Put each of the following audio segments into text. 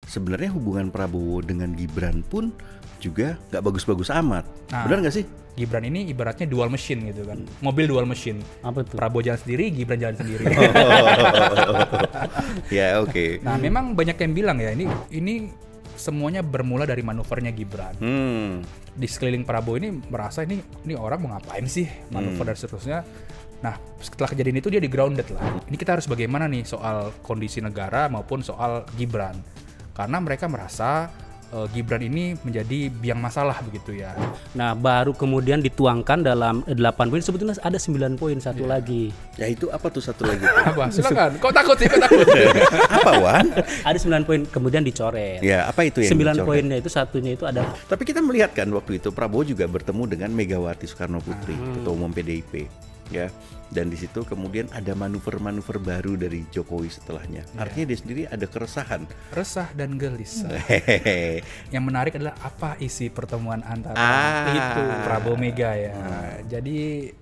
sebenarnya hubungan Prabowo dengan Gibran pun juga nggak bagus-bagus amat. Benar nggak sih? Gibran ini ibaratnya dual machine gitu kan, mobil dual machine. Apa tuh? Prabowo jalan sendiri, Gibran jalan sendiri. Ya oke. Nah memang banyak yang bilang ya ini semuanya bermula dari manuvernya Gibran. Di sekeliling Prabowo ini merasa ini orang mau ngapain sih, manuver dan seterusnya. Nah setelah kejadian itu dia di grounded lah. Ini kita harus bagaimana nih soal kondisi negara maupun soal Gibran, karena mereka merasa Gibran ini menjadi biang masalah begitu ya. Nah, baru kemudian dituangkan dalam 8 poin, sebetulnya ada 9 poin satu lagi. Ya itu apa tuh satu lagi? Apa? Silakan. Kok takut sih? Apa Wan? Ada 9 poin kemudian dicoret. Ya, apa itu yang 9 dicoret? poinnya itu satunya itu ada. Tapi kita melihat kan waktu itu Prabowo juga bertemu dengan Megawati Soekarno Putri, Ketua Umum PDIP, ya. Dan di situ kemudian ada manuver-manuver baru dari Jokowi setelahnya. Artinya dia sendiri ada keresahan. Resah dan gelisah. Yang menarik adalah apa isi pertemuan antara itu Prabowo Mega ya. Jadi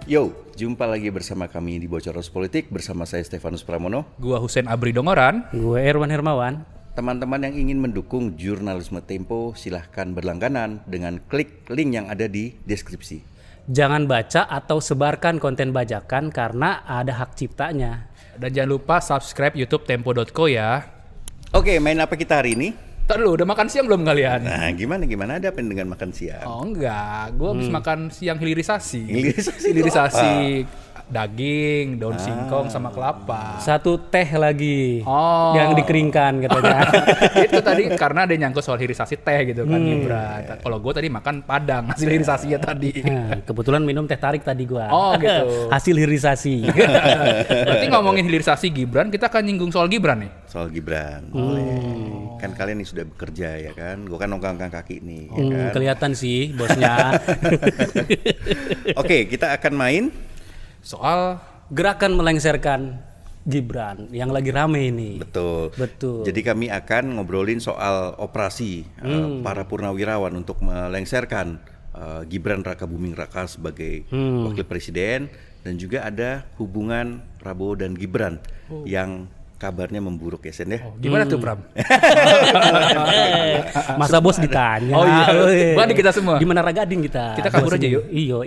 Yo, jumpa lagi bersama kami di Bocoros Politik bersama saya Stefanus Pramono. gua Husein Abri Dongoran. Gue Erwan Hermawan. Teman-teman yang ingin mendukung jurnalisme Tempo, silahkan berlangganan dengan klik link yang ada di deskripsi. Jangan baca atau sebarkan konten bajakan karena ada hak ciptanya. Dan jangan lupa subscribe YouTube Tempo.co ya. Oke, main apa kita hari ini? Ntar lu udah makan siang belum kalian? Nah, gimana ada apa dengan makan siang? Oh enggak, gua habis makan siang hilirisasi. Hilirisasi Daging, daun singkong sama kelapa. Satu teh lagi yang dikeringkan katanya. Itu tadi karena ada nyangkut soal hilirisasi teh gitu kan Gibran. Kalau gue tadi makan padang hasil hilirisasinya tadi. Nah, kebetulan minum teh tarik tadi gua. Oh gitu. Hasil hilirisasi. Berarti ngomongin hilirisasi Gibran, kita akan nyinggung soal Gibran nih. Soal Gibran. Kan kalian nih sudah bekerja ya kan? Gue kan nongkrong kaki nih ya kan? Kelihatan sih bosnya. Oke, kita akan main Soal Gerakan melengsarkan Gibran yang lagi rame ini. Betul. Jadi kami akan ngobrolin soal operasi para purnawirawan untuk melengsarkan Gibran Rakabuming Raka sebagai wakil presiden, dan juga ada hubungan Prabowo dan Gibran yang kabarnya memburuk ya Sen ya. gimana tuh Pram? Masa bos ditanya. Oh iya. Bukan kita semua. Gimana Ragading kita? Kita kabur aja yuk. Iya.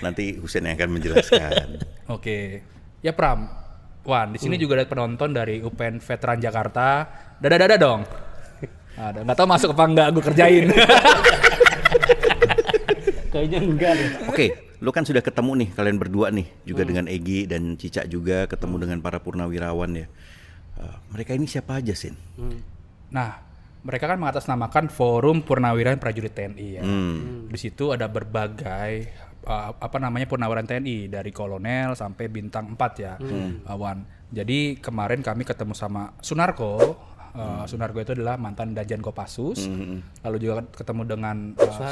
Nanti Husein yang akan menjelaskan. Oke. Ya Pram. Wan, di sini juga ada penonton dari UPN Veteran Jakarta. Dada dong. Ada. Nggak tahu masuk apa enggak gue kerjain. Kayaknya enggak deh. Oke, lu kan sudah ketemu nih kalian berdua nih, juga dengan Egy dan Cica juga ketemu dengan para purnawirawan ya. Mereka ini siapa aja Sin? Nah, mereka kan mengatasnamakan Forum Purnawirawan Prajurit TNI ya. Di situ ada berbagai purnawirawan TNI dari kolonel sampai bintang 4 ya, Wan. Jadi kemarin kami ketemu sama Sunarko. Sunarko itu adalah mantan Danjen Kopassus. Lalu juga ketemu dengan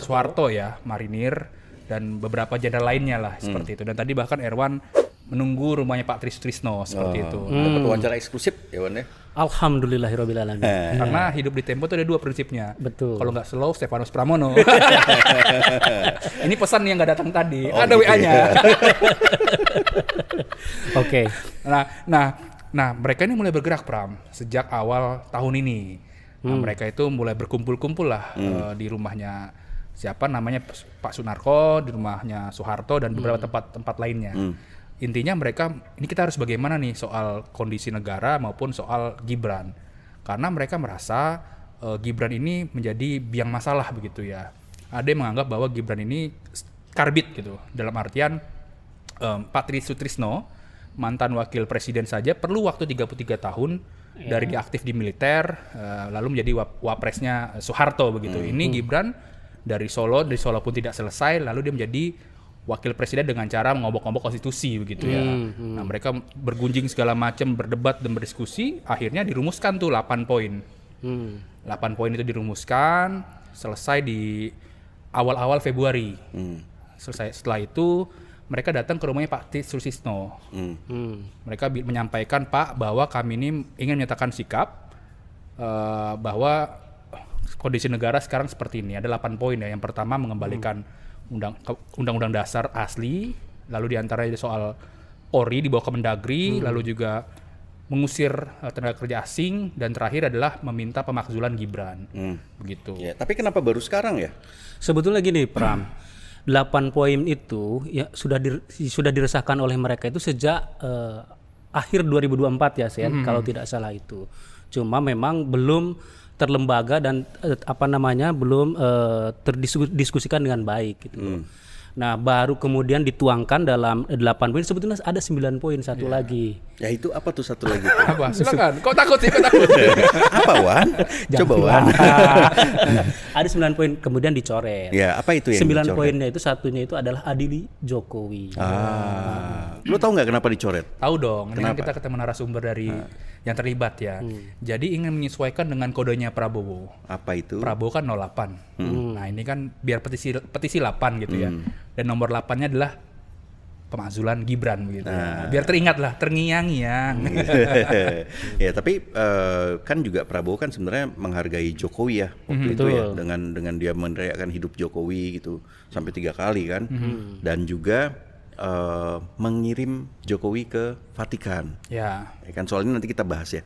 Soeharto ya, marinir, dan beberapa jenderal lainnya lah seperti itu. Dan tadi bahkan Erwan menunggu rumahnya Pak Trisno seperti itu. Dapat wawancara eksklusif ya Wan ya. Alhamdulillahirobbilalamin. Karena hidup di Tempo itu ada 2 prinsipnya. Betul. Kalau nggak slow, Stefanus Pramono. Ini pesan yang nggak datang tadi. Oh, ada gitu WA-nya. ya. Oke. Nah, mereka ini mulai bergerak Pram sejak awal tahun ini. Nah, mereka itu mulai berkumpul-kumpul lah di rumahnya siapa namanya Pak Sunarko, di rumahnya Soeharto dan beberapa tempat lainnya. Intinya mereka ini kita harus bagaimana nih soal kondisi negara maupun soal Gibran, karena mereka merasa Gibran ini menjadi biang masalah begitu ya. Ada yang menganggap bahwa Gibran ini karbit gitu, dalam artian Pak Trisno mantan wakil presiden saja perlu waktu 33 tahun dari dia aktif di militer, lalu menjadi wapresnya Soeharto begitu. Ini Gibran dari Solo pun tidak selesai, lalu dia menjadi wakil presiden dengan cara mengobok-obok konstitusi begitu ya. Nah, mereka bergunjing segala macam, berdebat dan berdiskusi, akhirnya dirumuskan tuh 8 poin. 8 poin itu dirumuskan, selesai di awal-awal Februari. Selesai. Setelah itu mereka datang ke rumahnya Pak Tri Sutrisno. Mereka menyampaikan, Pak, bahwa kami ini ingin menyatakan sikap bahwa kondisi negara sekarang seperti ini. Ada 8 poin ya. Yang pertama mengembalikan undang-undang dasar asli, lalu diantaranya soal Polri di bawah Kemendagri, lalu juga mengusir tenaga kerja asing, dan terakhir adalah meminta pemakzulan Gibran. Begitu. Ya, tapi kenapa baru sekarang ya? Sebetulnya gini, Pram. 8 poin itu ya sudah diresahkan oleh mereka itu sejak akhir 2024 ya, Sen, kalau tidak salah itu. Cuma memang belum terlembaga dan belum terdiskusikan dengan baik gitu. Nah, baru kemudian dituangkan dalam 8 poin. Sebetulnya ada 9 poin satu lagi. Ya itu apa tuh satu lagi? Apa? Silakan. Kok takut sih? Apa, Wan? Coba, Wan. Ada 9 poin kemudian dicoret. Ya, apa itu yang 9 dicoret? poinnya itu satunya itu adalah adili Jokowi. Lu tahu nggak kenapa dicoret? Tahu dong. Ini kan Kenapa? kita ketemu narasumber dari yang terlibat ya. Jadi ingin menyesuaikan dengan kodenya Prabowo. Apa itu? Prabowo kan 08. Nah, ini kan biar petisi 8 gitu ya. Dan nomor 8-nya adalah pemakzulan Gibran begitu. Biar teringat lah, terngiang-ngiang. Ya, tapi kan juga Prabowo kan sebenarnya menghargai Jokowi ya waktu itu ya, dengan dia meneriakkan hidup Jokowi gitu sampai 3 kali kan, dan juga mengirim Jokowi ke Vatikan. Ya. Ya kan, soal ini nanti kita bahas ya.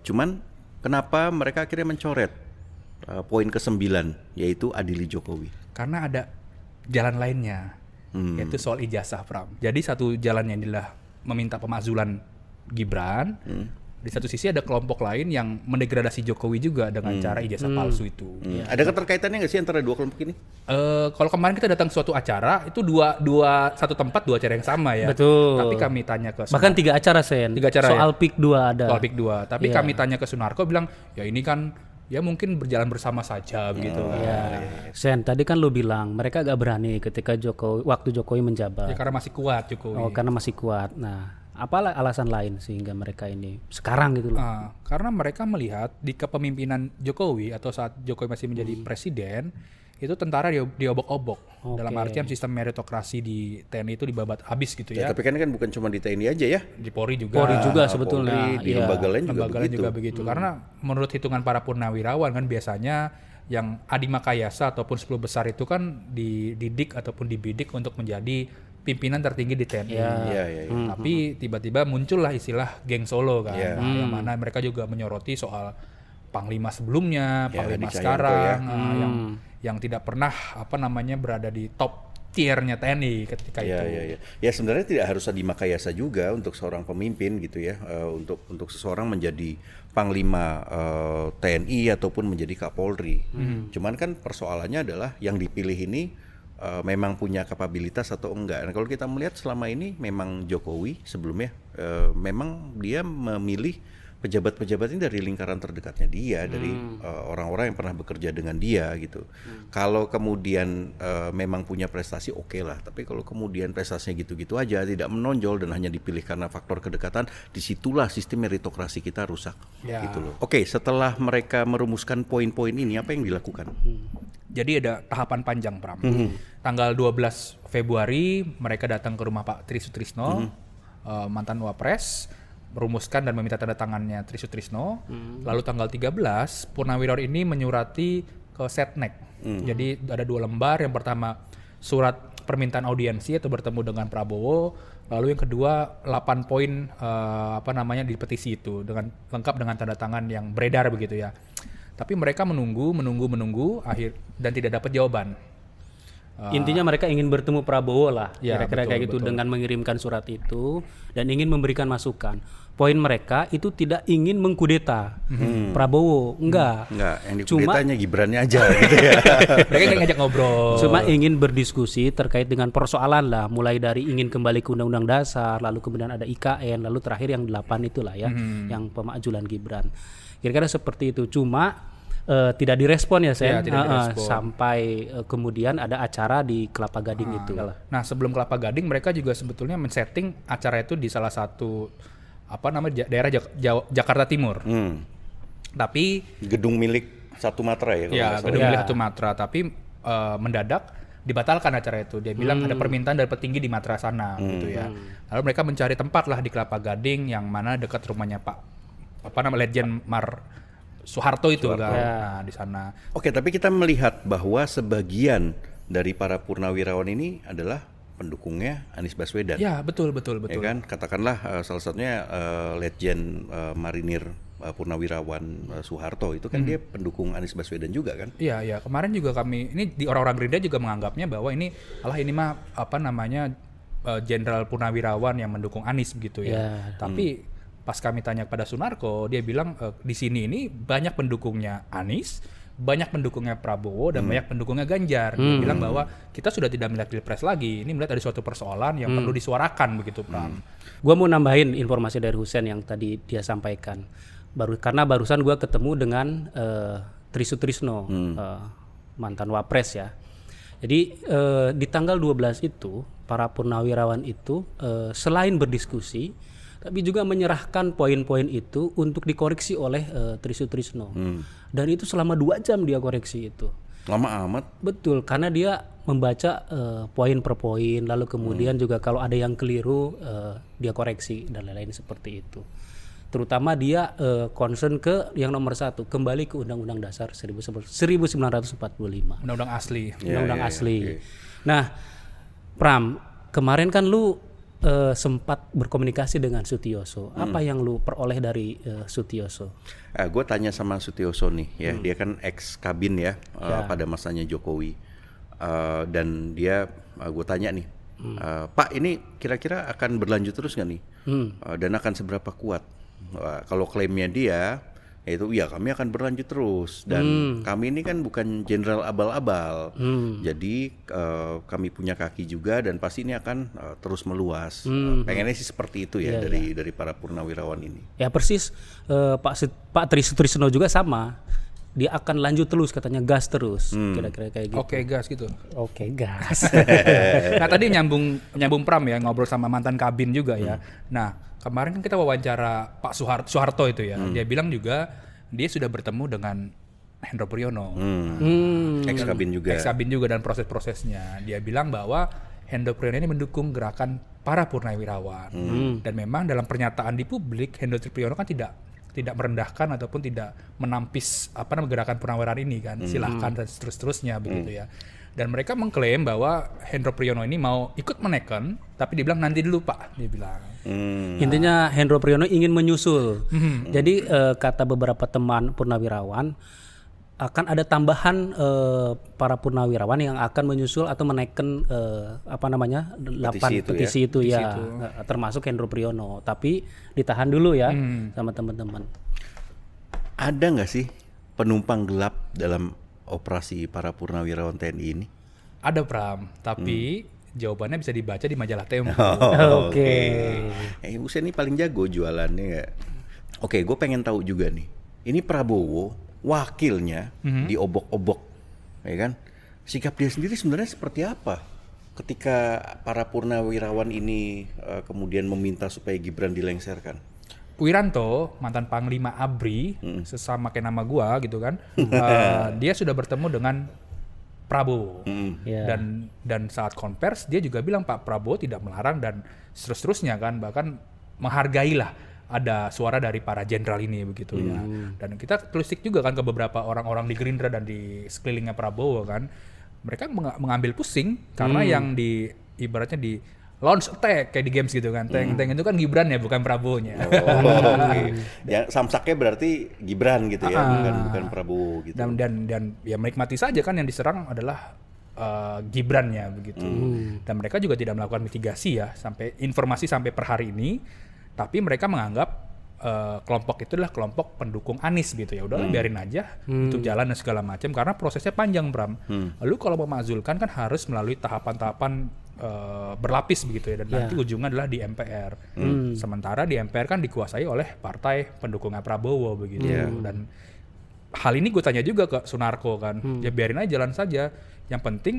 Cuman kenapa mereka akhirnya mencoret poin ke-9 yaitu adili Jokowi? Karena ada jalan lainnya, yaitu soal ijazah, Pram. Jadi satu jalannya adalah meminta pemakzulan Gibran. Di satu sisi ada kelompok lain yang mendegradasi Jokowi juga dengan cara ijazah palsu itu. Ada keterkaitannya nggak sih antara dua kelompok ini? Kalau kemarin kita datang suatu acara itu satu tempat dua acara yang sama ya. Betul. Tapi kami tanya ke Bahkan 3 acara, Sen. 3 acara soal ya? PIK 2 ada. Soal PIK 2. Tapi kami tanya ke Sunarko, bilang ya ini kan ya mungkin berjalan bersama saja begitu. Sen, tadi kan lu bilang mereka agak berani ketika waktu Jokowi menjabat. Ya karena masih kuat Jokowi. Oh, karena masih kuat. Nah, apalah alasan lain sehingga mereka ini sekarang gitu loh? Karena mereka melihat di kepemimpinan Jokowi atau saat Jokowi masih menjadi presiden, itu tentara diobok-obok. Dalam artian sistem meritokrasi di TNI itu dibabat habis gitu ya. Tapi kan bukan cuma di TNI aja ya. Di Polri juga. Polri juga sebetulnya. Polri, di lembaga lain juga begitu. Karena menurut hitungan para purnawirawan kan biasanya yang Adi Makayasa ataupun 10 besar itu kan dididik ataupun dibidik untuk menjadi pimpinan tertinggi di TNI. Tapi tiba-tiba muncullah istilah geng Solo kan. Yang mana mereka juga menyoroti soal panglima sebelumnya, panglima sekarang yang tidak pernah berada di top tiernya TNI ketika itu. Ya sebenarnya tidak harus Adi Makayasa juga untuk seorang pemimpin gitu ya, untuk seseorang menjadi panglima TNI ataupun menjadi Kapolri. Cuman kan persoalannya adalah yang dipilih ini memang punya kapabilitas atau enggak. Nah, kalau kita melihat selama ini memang Jokowi sebelumnya memang dia memilih pejabat-pejabat ini dari lingkaran terdekatnya dia, dari orang-orang yang pernah bekerja dengan dia gitu. Kalau kemudian memang punya prestasi oke lah, tapi kalau kemudian prestasinya gitu-gitu aja, tidak menonjol dan hanya dipilih karena faktor kedekatan, disitulah sistem meritokrasi kita rusak gitu loh. Oke, setelah mereka merumuskan poin-poin ini, apa yang dilakukan? Jadi ada tahapan panjang, Pram. Tanggal 12 Februari mereka datang ke rumah Pak Tri Sutrisno, mantan Wapres, merumuskan dan meminta tanda tangannya Tri Sutrisno. Lalu tanggal 13 Purnawirawan ini menyurati ke Setnek. Jadi ada 2 lembar. Yang pertama surat permintaan audiensi atau bertemu dengan Prabowo. Lalu yang kedua 8 poin di petisi itu dengan lengkap dengan tanda tangan yang beredar begitu ya. Tapi mereka menunggu akhir dan tidak dapat jawaban. Intinya mereka ingin bertemu Prabowo lah, kira-kira kayak gitu, betul. dengan mengirimkan surat itu dan ingin memberikan masukan. Poin mereka itu tidak ingin mengkudeta Prabowo, enggak. Yang dikudetanya Gibrannya aja gitu ya. Mereka ingin ngajak ngobrol. Cuma ingin berdiskusi terkait dengan persoalan lah, mulai dari ingin kembali ke Undang-Undang Dasar, lalu kemudian ada IKN, lalu terakhir yang 8 itulah ya, yang pemakzulan Gibran. Kira-kira seperti itu. Cuma tidak direspon ya, Sen. Sampai kemudian ada acara di Kelapa Gading itu. Nah, sebelum Kelapa Gading mereka juga sebetulnya men-setting acara itu di salah satu daerah Jakarta Timur. Tapi gedung milik Satu Matra ya. Gedung milik Satu Matra. Tapi mendadak dibatalkan acara itu. Dia bilang ada permintaan dari petinggi di Matra sana gitu ya. Lalu mereka mencari tempat lah di Kelapa Gading yang mana dekat rumahnya Legend Mar Soeharto itu kan. Nah, di sana. Oke, tapi kita melihat bahwa sebagian dari para purnawirawan ini adalah pendukungnya Anies Baswedan. Ya, betul. Ya kan, katakanlah salah satunya Legend Marinir Purnawirawan Soeharto itu kan dia pendukung Anies Baswedan juga kan? Iya. Kemarin juga ini di orang-orang Gerindra juga menganggapnya bahwa ini mah Jenderal Purnawirawan yang mendukung Anies begitu ya. Tapi pas kami tanya kepada Sunarko, dia bilang di sini ini banyak pendukungnya Anies, banyak pendukungnya Prabowo dan banyak pendukungnya Ganjar. Dia bilang bahwa kita sudah tidak melihat pilpres lagi. Ini melihat ada suatu persoalan yang perlu disuarakan begitu, Pram. Gua mau nambahin informasi dari Husein yang tadi dia sampaikan. Karena barusan gue ketemu dengan Tri Sutrisno, mantan Wapres ya. Jadi di tanggal 12 itu para purnawirawan itu selain berdiskusi, tapi juga menyerahkan poin-poin itu untuk dikoreksi oleh Tri Sutrisno. Dan itu selama 2 jam dia koreksi itu. Lama amat. Betul, karena dia membaca poin per poin, lalu kemudian juga kalau ada yang keliru dia koreksi dan lain-lain seperti itu. Terutama dia concern ke yang nomor 1, kembali ke Undang-Undang Dasar 1945. Undang-undang asli. Undang-undang asli. Okay. Nah, Pram, kemarin kan lu sempat berkomunikasi dengan Sutioso. Apa yang lu peroleh dari Sutioso? Gue tanya sama Sutioso nih, ya, dia kan ex kabin ya, pada masanya Jokowi. Dan dia, gue tanya nih, Pak, ini kira-kira akan berlanjut terus nggak nih? Dan akan seberapa kuat? Kalau klaimnya dia, yaitu ya kami akan berlanjut terus dan kami ini kan bukan jenderal abal-abal, jadi kami punya kaki juga dan pasti ini akan terus meluas. Pengennya sih seperti itu ya dari para purnawirawan ini. Ya persis, Pak Tri Sutrisno juga sama. Dia akan lanjut terus katanya, gas terus, kira-kira kayak gitu. Oke, gas gitu. Oke, gas. Nah tadi nyambung Pram ya, ngobrol sama mantan kabin juga ya. Nah kemarin kan kita wawancara Pak Soeharto itu ya, dia bilang juga dia sudah bertemu dengan Hendro Priyono, ex kabin juga dan proses-prosesnya. Dia bilang bahwa Hendro Priyono ini mendukung gerakan para purnawirawan dan memang dalam pernyataan di publik Hendro Priyono kan tidak merendahkan ataupun tidak menampis gerakan purnawirawan ini kan, silahkan dan seterusnya begitu ya. Dan mereka mengklaim bahwa Hendro Priyono ini mau ikut menekan, tapi dibilang nanti dulu Pak, dia bilang. Intinya Hendro Priyono ingin menyusul. Jadi kata beberapa teman purnawirawan, akan ada tambahan para purnawirawan yang akan menyusul atau menaikkan 8 petisi itu ya, termasuk Hendro Priyono. Tapi ditahan dulu ya sama teman-teman. Ada nggak sih penumpang gelap dalam operasi para purnawirawan TNI ini? Ada, Pram, tapi jawabannya bisa dibaca di majalah Tempo. Oke. Husein ini paling jago jualannya ya. Oke, gue pengen tahu juga nih. Ini Prabowo wakilnya diobok-obok, ya kan? Sikap dia sendiri sebenarnya seperti apa ketika para purnawirawan ini kemudian meminta supaya Gibran dilengserkan? Wiranto, mantan Panglima ABRI, sesama kayak nama gua gitu kan, dia sudah bertemu dengan Prabowo dan saat konvers dia juga bilang Pak Prabowo tidak melarang dan seterusnya kan, bahkan menghargailah ada suara dari para jenderal ini begitu ya. Dan kita telisik juga kan ke beberapa orang-orang di Gerindra dan di sekelilingnya Prabowo kan, mereka mengambil pusing karena yang ibaratnya di launch attack kayak di games gitu kan. Tank itu kan Gibran ya, bukan Prabowo-nya. Ya, samsaknya berarti Gibran gitu ya, bukan Prabowo gitu. Dan ya menikmati saja kan, yang diserang adalah Gibran-nya begitu. Dan mereka juga tidak melakukan mitigasi ya informasi sampai per hari ini. Tapi mereka menganggap kelompok itu adalah kelompok pendukung Anies gitu ya. Udahlah biarin aja itu jalan dan segala macam karena prosesnya panjang, Bram. Lalu kalau memakzulkan kan harus melalui tahapan-tahapan berlapis begitu ya, dan nanti ujungnya adalah di MPR. Sementara di MPR kan dikuasai oleh partai pendukungnya Prabowo begitu. Dan hal ini gue tanya juga ke Sunarko kan, ya biarin aja jalan saja. Yang penting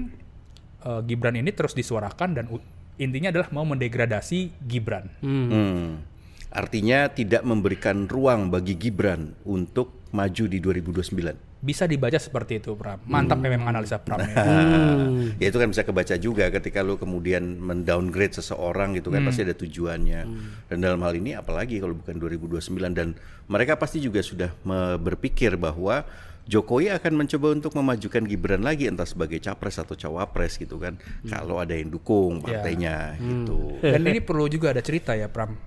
Gibran ini terus disuarakan dan intinya adalah mau mendegradasi Gibran. Artinya tidak memberikan ruang bagi Gibran untuk maju di 2029. Bisa dibaca seperti itu, Pram. Mantap ya memang analisa Pram. Ya itu kan bisa kebaca juga ketika lu kemudian mendowngrade seseorang gitu kan, pasti ada tujuannya. Dan dalam hal ini apalagi kalau bukan 2029, dan mereka pasti juga sudah berpikir bahwa Jokowi akan mencoba untuk memajukan Gibran lagi entah sebagai capres atau cawapres gitu kan. Kalau ada yang dukung partainya gitu. Dan ini perlu juga ada cerita ya, Pram.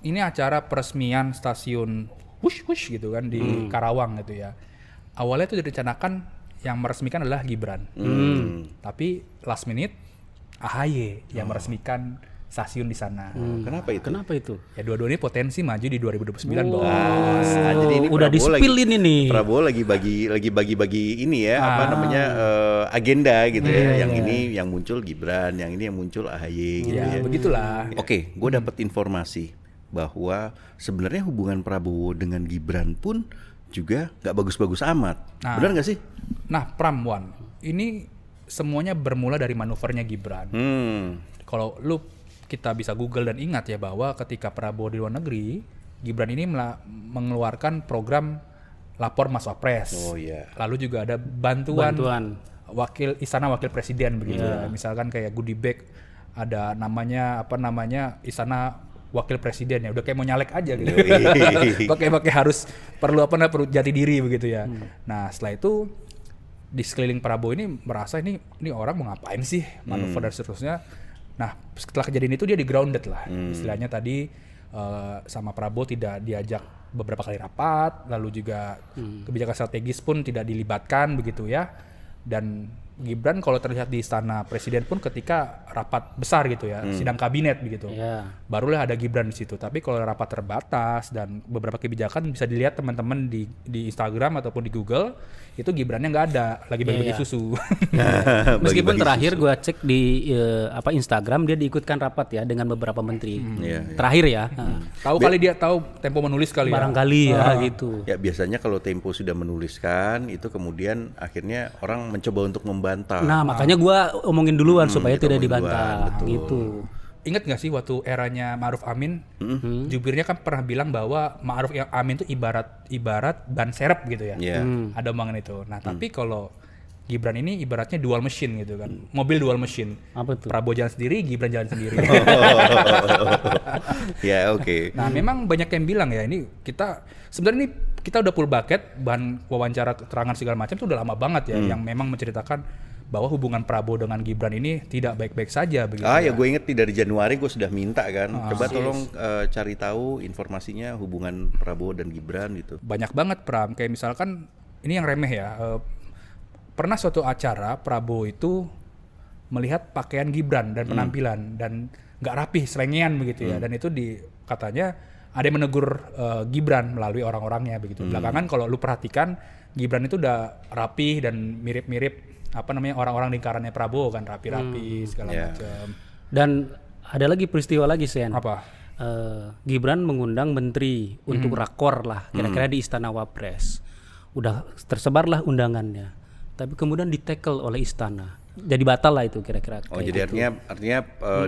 Ini acara peresmian stasiun Wush gitu kan di Karawang gitu ya. Awalnya itu direncanakan yang meresmikan adalah Gibran. Tapi last minute AHY yang meresmikan stasiun di sana. Kenapa itu? Kenapa itu? Ya dua-duanya potensi maju di 2029, Bos. Jadi ini Udah di-spill ini nih. Prabowo lagi bagi ini ya, apa namanya agenda gitu ya. Yang ini yang muncul Gibran, yang ini yang muncul AHY gitu ya. Begitulah. Oke, gue dapat informasi bahwa sebenarnya hubungan Prabowo dengan Gibran pun juga nggak bagus-bagus amat. Benar nggak sih? Nah, Pram, Wan, ini semuanya bermula dari manuvernya Gibran. Kalau kita bisa Google dan ingat ya bahwa ketika Prabowo di luar negeri, Gibran ini mengeluarkan program lapor Mas Wapres. Oh iya. Lalu juga ada bantuan istana wakil presiden begitu ya. Misalkan kayak goodie bag, ada namanya istana wakil presiden ya, udah kayak mau nyalek aja gitu. Pakai harus perlu jati diri begitu ya. Nah, setelah itu di sekeliling Prabowo ini merasa ini orang mau ngapain sih, manuver dan seterusnya. Nah, setelah kejadian itu dia di grounded lah. Istilahnya tadi sama Prabowo tidak diajak beberapa kali rapat, lalu juga kebijakan strategis pun tidak dilibatkan begitu ya. Dan Gibran kalau terlihat di istana presiden pun ketika rapat besar gitu ya, sidang kabinet begitu, barulah ada Gibran di situ. Tapi kalau rapat terbatas dan beberapa kebijakan bisa dilihat teman-teman di Instagram ataupun di Google, itu Gibrannya nggak ada, lagi bagi-bagi susu. Meskipun terakhir gue cek di Instagram dia diikutkan rapat ya dengan beberapa menteri. Terakhir ya. Tahu kali dia tahu Tempo menulis kali ya. Barangkali ya gitu. Ya biasanya kalau Tempo sudah menuliskan itu kemudian akhirnya orang mencoba untuk membantah. Nah makanya gue omongin duluan supaya tidak dibantah gitu. Ingat nggak sih waktu eranya Ma'ruf Amin, jubirnya kan pernah bilang bahwa Ma'ruf Amin itu ibarat ban serep gitu ya. Ada omongan itu. Nah tapi kalau Gibran ini ibaratnya dual machine gitu kan, mobil dual machine. Apa tuh? Prabowo jalan sendiri, Gibran jalan sendiri. Ya oke. Nah memang banyak yang bilang ya ini sebenarnya kita udah full bucket, bahan wawancara, keterangan segala macam itu udah lama banget ya, yang memang menceritakan bahwa hubungan Prabowo dengan Gibran ini tidak baik-baik saja begitu. Ya gue inget dari Januari gue sudah minta kan, coba tolong cari tahu informasinya hubungan Prabowo dan Gibran gitu. Banyak banget Pram, kayak misalkan ini yang remeh ya, pernah suatu acara Prabowo itu melihat pakaian Gibran dan penampilan dan nggak rapih, selengean begitu ya, dan itu katanya ada yang menegur Gibran melalui orang-orangnya begitu. Belakangan kalau lu perhatikan Gibran itu udah rapih dan mirip-mirip orang-orang lingkarannya Prabowo kan, rapi-rapi segala macam. Dan ada lagi peristiwa lagi Sen. Apa? Gibran mengundang menteri untuk rakor lah kira-kira di Istana Wapres. Udah tersebarlah undangannya. Tapi kemudian di-tackle oleh istana. Jadi batal lah itu kira-kira. Jadi gitu. artinya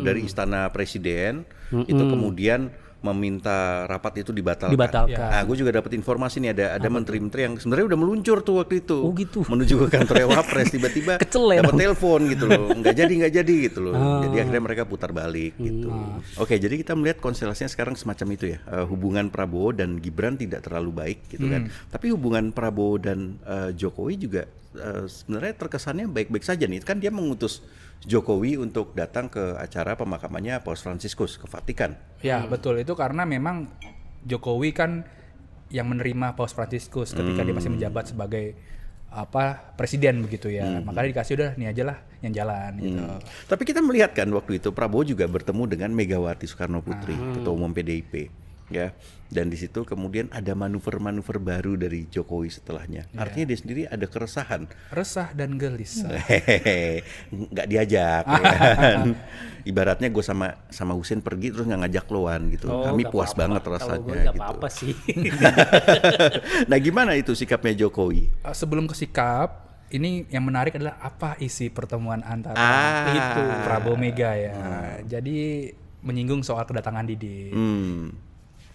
dari Istana Presiden itu kemudian meminta rapat itu dibatalkan. Nah, gue juga dapat informasi nih ada menteri-menteri yang sebenarnya udah meluncur tuh waktu itu. Gitu. Menuju ke kantor Wapres, tiba-tiba dapat telepon gitu loh. Nggak jadi gitu loh. Jadi akhirnya mereka putar balik gitu. Oke, jadi kita melihat konstelasinya sekarang semacam itu ya. Hubungan Prabowo dan Gibran tidak terlalu baik gitu kan. Tapi hubungan Prabowo dan Jokowi juga sebenarnya terkesannya baik-baik saja nih. Kan dia mengutus Jokowi untuk datang ke acara pemakamannya Paus Fransiskus ke Vatikan. Ya betul, itu karena memang Jokowi kan yang menerima Paus Fransiskus ketika dia masih menjabat sebagai presiden begitu ya. Makanya dikasih udah nih aja lah yang jalan gitu. Tapi kita melihat kan waktu itu Prabowo juga bertemu dengan Megawati Soekarno Putri, Ketua Umum PDIP. Ya, dan di situ kemudian ada manuver-manuver baru dari Jokowi setelahnya. Artinya dia sendiri ada keresahan, resah dan gelisah. Nggak diajak, ya kan? Ibaratnya gue sama Husin pergi terus nggak ngajak loan gitu. Kami puas banget rasanya. Kalau gue gitu. apa-apa sih. Nah, gimana itu sikapnya Jokowi? Sebelum ke sikap, ini yang menarik adalah apa isi pertemuan antara itu Prabowo Mega ya. Jadi menyinggung soal kedatangan Didit.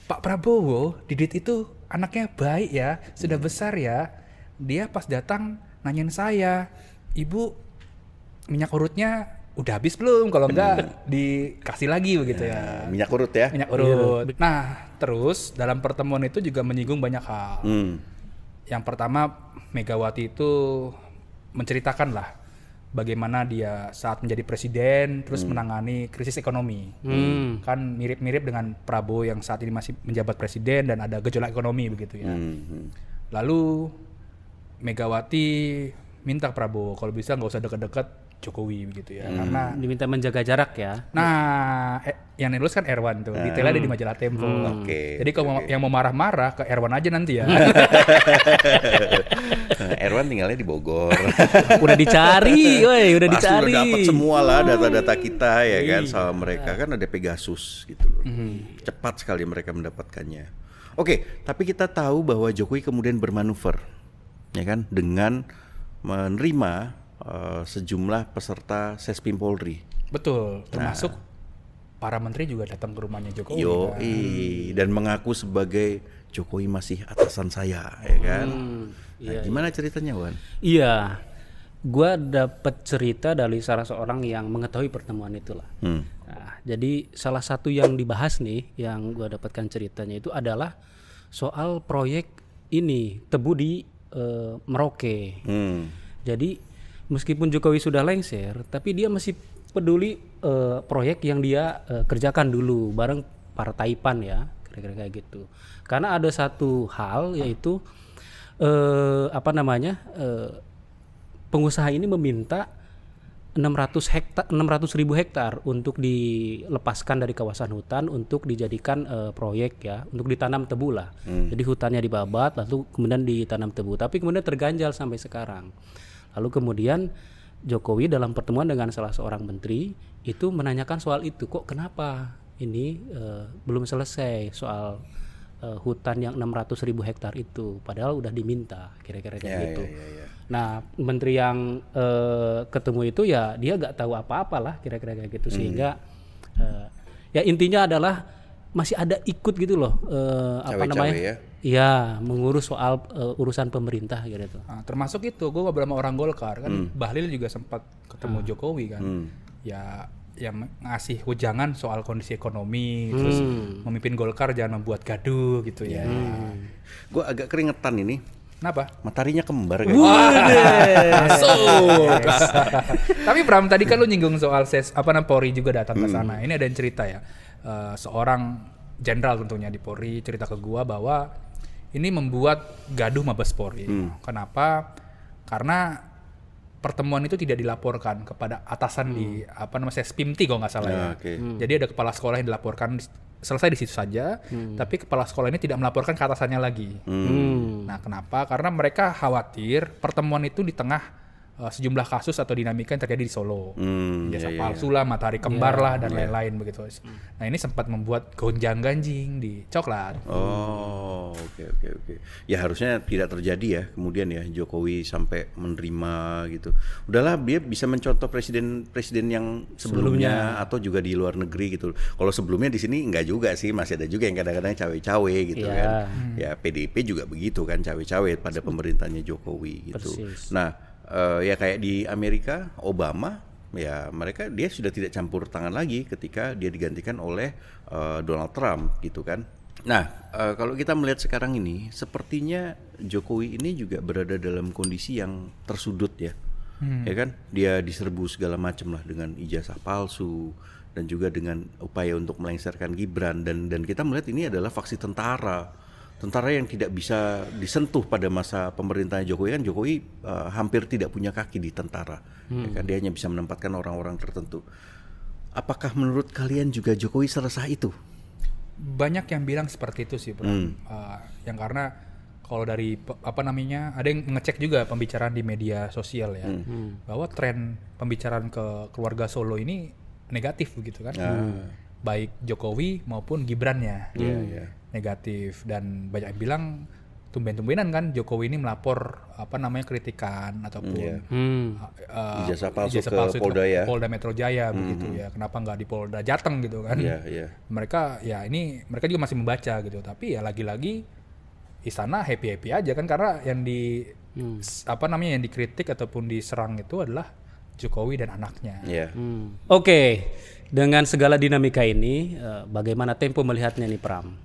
Pak Prabowo, Didit itu anaknya baik ya, sudah besar ya, dia pas datang nanyain saya, "Ibu, minyak urutnya udah habis belum? Kalau enggak dikasih lagi," begitu ya. Minyak urut ya. Minyak urut. Nah, terus dalam pertemuan itu juga menyinggung banyak hal. Yang pertama, Megawati itu menceritakan lah bagaimana dia saat menjadi presiden terus menangani krisis ekonomi. Kan mirip-mirip dengan Prabowo yang saat ini masih menjabat presiden dan ada gejolak ekonomi begitu ya. Lalu Megawati minta Prabowo kalau bisa nggak usah dekat-dekat Jokowi begitu ya, karena Diminta menjaga jarak ya. nah yang nulis kan Erwan tuh, detailnya ada di majalah Tempo. Jadi kalau yang mau marah-marah ke Erwan aja nanti ya. Erwan tinggalnya di Bogor. Udah dicari, woi, udah Pasti dicari. udah dapat semua lah data-data kita ya kan sama mereka kan ada Pegasus gitu loh. Cepat sekali mereka mendapatkannya. Oke, tapi kita tahu bahwa Jokowi kemudian bermanuver ya kan dengan menerima sejumlah peserta Sespim Polri. Betul, termasuk para menteri juga datang ke rumahnya Jokowi. Dan mengaku sebagai Jokowi masih atasan saya, ya kan? Gimana ceritanya, Wan? Iya, gua dapat cerita dari salah seorang yang mengetahui pertemuan itulah. Nah, jadi salah satu yang dibahas nih, yang gua dapatkan ceritanya itu adalah soal proyek ini tebu di Merauke. Jadi meskipun Jokowi sudah lengser, tapi dia masih peduli proyek yang dia kerjakan dulu bareng para Taipan ya, kira-kira kayak gitu. Karena ada satu hal yaitu pengusaha ini meminta 600.000 hektar untuk dilepaskan dari kawasan hutan untuk dijadikan proyek ya, untuk ditanam tebu lah. Jadi hutannya dibabat lalu kemudian ditanam tebu, tapi kemudian terganjal sampai sekarang. Lalu kemudian Jokowi dalam pertemuan dengan salah seorang menteri itu menanyakan soal itu, kok kenapa ini belum selesai soal hutan yang 600.000 hektar itu, padahal udah diminta, kira-kira kayak gitu. Nah, menteri yang ketemu itu ya dia nggak tahu apa-apa lah, kira-kira kayak gitu, sehingga ya intinya adalah masih ada ikut gitu loh, ya mengurus soal urusan pemerintah gitu. Nah, termasuk itu gue ngobrol sama orang Golkar kan, Bahlil juga sempat ketemu Jokowi kan, ya yang ngasih wejangan soal kondisi ekonomi, terus memimpin Golkar jangan membuat gaduh gitu ya. Gue agak keringetan ini. Kenapa? Mataharinya kembar kan. Masuk. Tapi Pram, tadi kan lu nyinggung soal Polri juga datang ke sana. Ini ada yang cerita ya. Seorang jenderal tentunya di Polri cerita ke gua bahwa ini membuat gaduh Mabes Polri. Kenapa? Karena pertemuan itu tidak dilaporkan kepada atasan di Sespimti kalau nggak salah ya. Jadi ada kepala sekolah yang dilaporkan selesai di situ saja, tapi kepala sekolah ini tidak melaporkan ke atasannya lagi. Nah, kenapa? Karena mereka khawatir pertemuan itu di tengah sejumlah kasus atau dinamika yang terjadi di Solo, jasa palsu lah, matahari kembar lah dan lain-lain begitu. Nah, ini sempat membuat gonjang-ganjing di Coklat. Oke. Ya harusnya tidak terjadi ya kemudian ya Jokowi sampai menerima gitu. Udahlah, dia bisa mencontoh presiden yang sebelumnya atau juga di luar negeri gitu. Kalau sebelumnya di sini enggak juga sih, masih ada juga yang kadang-kadang cawe-cawe gitu kan. Ya PDIP juga begitu kan, cawe-cawe pada pemerintahnya Jokowi gitu. Nah, ya kayak di Amerika Obama ya dia sudah tidak campur tangan lagi ketika dia digantikan oleh Donald Trump gitu kan. Nah, kalau kita melihat sekarang ini sepertinya Jokowi ini juga berada dalam kondisi yang tersudut ya. Ya kan, dia diserbu segala macam lah dengan ijazah palsu dan juga dengan upaya untuk melengsarkan Gibran, dan kita melihat ini adalah faksi tentara yang tidak bisa disentuh pada masa pemerintahan Jokowi kan. Jokowi hampir tidak punya kaki di tentara, ya kan, dia hanya bisa menempatkan orang-orang tertentu. Apakah menurut kalian juga Jokowi seresah itu? Banyak yang bilang seperti itu sih, Bro. Yang karena kalau dari ada yang ngecek juga pembicaraan di media sosial ya, bahwa tren pembicaraan ke keluarga Solo ini negatif begitu kan, baik Jokowi maupun Gibrannya. Negatif, dan banyak yang bilang tumben-tumbenan kan Jokowi ini melapor kritikan ataupun ijazah palsu ke Polda Metro Jaya begitu ya. Kenapa nggak di Polda Jateng gitu kan? Mereka juga masih membaca gitu, tapi ya lagi-lagi istana happy aja kan, karena yang yang dikritik ataupun diserang itu adalah Jokowi dan anaknya. Ya. Oke, dengan segala dinamika ini, bagaimana Tempo melihatnya nih Pram?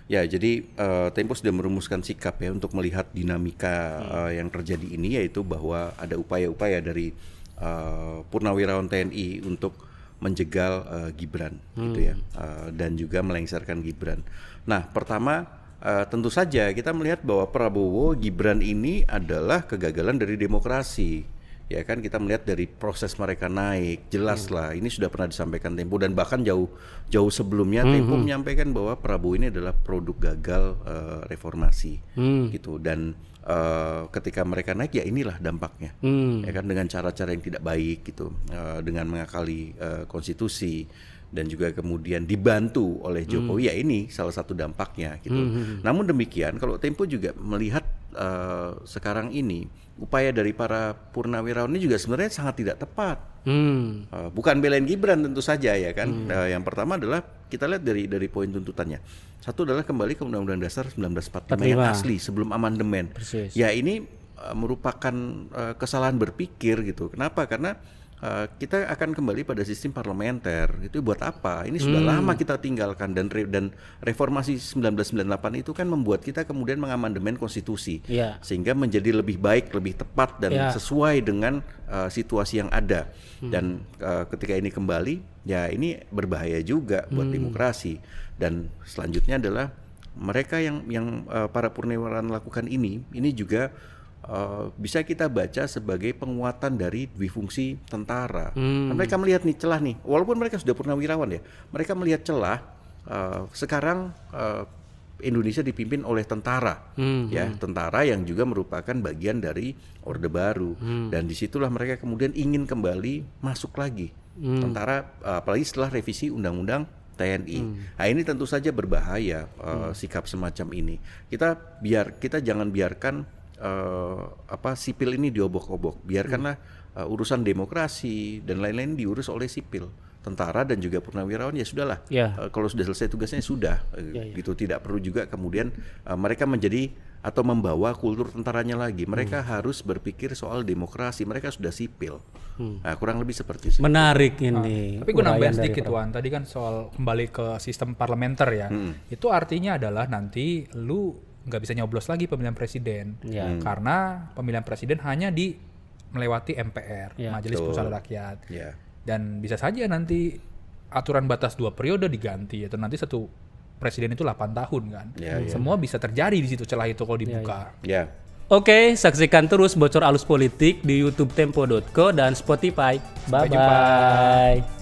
Ya, jadi Tempo sudah merumuskan sikap ya untuk melihat dinamika yang terjadi ini, yaitu bahwa ada upaya-upaya dari purnawirawan TNI untuk menjegal Gibran, gitu ya, dan juga melengsarkan Gibran. Nah, pertama tentu saja kita melihat bahwa Prabowo Gibran ini adalah kegagalan dari demokrasi. Ya kan, kita melihat dari proses mereka naik, jelas lah ini sudah pernah disampaikan Tempo, dan bahkan jauh sebelumnya Tempo menyampaikan bahwa Prabowo ini adalah produk gagal reformasi gitu, dan ketika mereka naik ya inilah dampaknya, ya kan, dengan cara-cara yang tidak baik gitu, dengan mengakali konstitusi dan juga kemudian dibantu oleh Jokowi, ya ini salah satu dampaknya gitu. Namun demikian kalau Tempo juga melihat sekarang ini upaya dari para purnawirawan ini juga sebenarnya sangat tidak tepat. Bukan belain Gibran tentu saja ya kan. Yang pertama adalah kita lihat dari poin tuntutannya. Satu adalah kembali ke Undang-Undang Dasar 1945 yang asli sebelum amandemen. Persis. Ya ini merupakan kesalahan berpikir gitu. Kenapa? Karena kita akan kembali pada sistem parlementer. Itu buat apa? Ini sudah lama kita tinggalkan, dan reformasi 1998 itu kan membuat kita kemudian mengamandemen konstitusi, sehingga menjadi lebih baik, lebih tepat dan sesuai dengan situasi yang ada. Dan ketika ini kembali, ya ini berbahaya juga buat demokrasi. Dan selanjutnya adalah mereka yang para purnawirawan lakukan ini juga bisa kita baca sebagai penguatan dari difungsi tentara. Mereka melihat nih celah nih, walaupun mereka sudah purnawirawan ya, mereka melihat celah sekarang Indonesia dipimpin oleh tentara, ya, tentara yang juga merupakan bagian dari Orde Baru, dan disitulah mereka kemudian ingin kembali masuk lagi tentara, apalagi setelah revisi Undang-Undang TNI. Nah ini tentu saja berbahaya sikap semacam ini. Kita jangan biarkan sipil ini diobok-obok. Biarkanlah urusan demokrasi dan lain-lain diurus oleh sipil, tentara dan juga purnawirawan, ya sudahlah. Kalau sudah selesai tugasnya sudah, gitu. Tidak perlu juga kemudian mereka menjadi atau membawa kultur tentaranya lagi. Mereka harus berpikir soal demokrasi. Mereka sudah sipil. Nah, kurang lebih seperti itu. Menarik ini. Tapi gue nambahin sedikit, Wan. Tadi kan soal kembali ke sistem parlementer ya. Itu artinya adalah nanti lu nggak bisa nyoblos lagi pemilihan presiden, karena pemilihan presiden hanya melewati MPR, Majelis Permusyawaratan Rakyat, dan bisa saja nanti aturan batas 2 periode diganti, atau nanti satu presiden itu 8 tahun kan, semua bisa terjadi di situ, celah itu kalau dibuka. Oke, saksikan terus Bocor Alus Politik di YouTube Tempo.co dan Spotify. Bye bye.